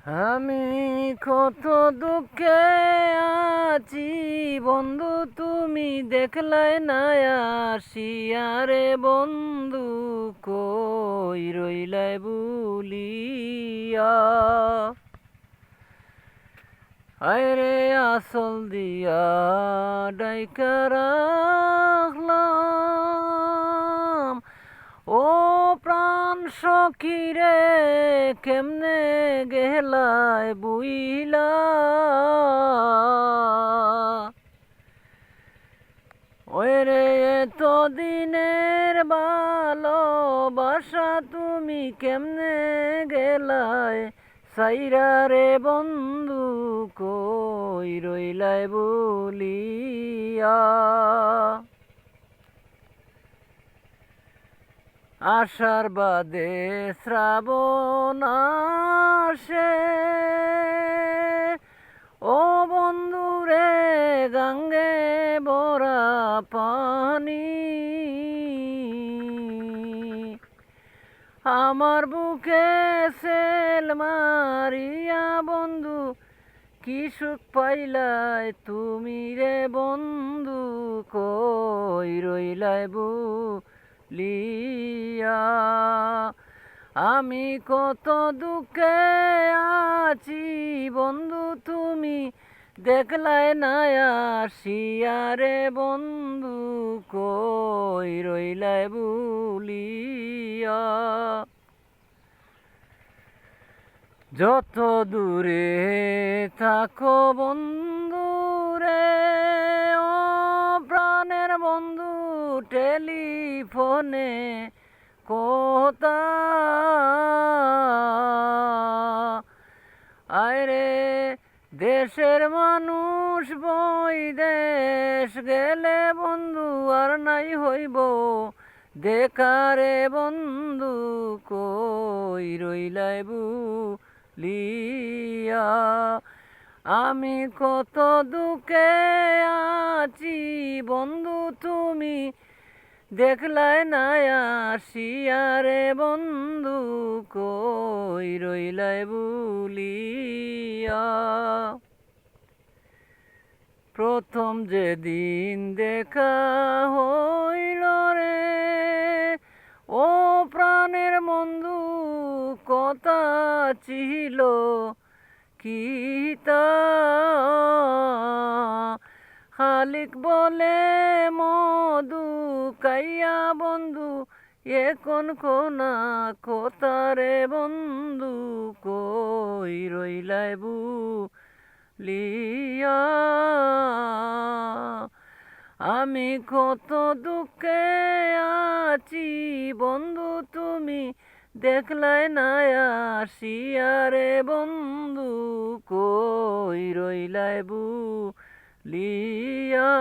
আমি কত দুঃখে আছি বন্ধু, তুমি দেখলাই না আসিয়া রে বন্ধু, কই রইলাই ভুলিয়া। আয়রে আসল দিয়া ডাইকা রাখলাম, ও প্রাণ সখী রে কেমনে গেলায় বুইলা। ওই রে এত দিনের ভালোবাসা তুমি কেমনে গেলায় সাইরা রে বন্ধু, কই রইলাই বলিয়া। আষাঢ় বাদে শ্রাবণ আসে, ও বন্ধু রে গঙ্গে বরা পানি। আমার বুকে সেল মারিয়া বন্ধু, কি সুখ পাইলাই তুমি রে বন্ধু, কই রইলাই লিয়া। আমি কত দুঃখে আছি বন্ধু, তুমি দেখলাই না আসিয়া রে বন্ধু, কই রইলাই ভুলিয়া। যত দূরে থাকো বন্ধু রে, ও প্রাণের বন্ধু টেলিফোনে কথা। আয়রে দেশের মানুষ বৈদেশ গেলে বন্ধু আর নাই হইব দেখারে বন্ধু, কই রইলাই লিয়া। আমি কত দুঃখে আছি বন্ধু, তুমি দেখলাই না আসিয়া রে বন্ধু, কই রইলাই ভুলিয়া। প্রথম যেদিন দেখা হইল রে, ও প্রাণের বন্ধু কথা ছিল কি তা। খালিক বলে মধু কাইয়া বন্ধু, এখন কোনা কথা রে বন্ধু, কই রইলাই লিয়া। আমি কত দুঃখে আছি বন্ধু, তুমি দেখলাই না আসিয়া রে বন্ধু, কই রইলাই লিয়া।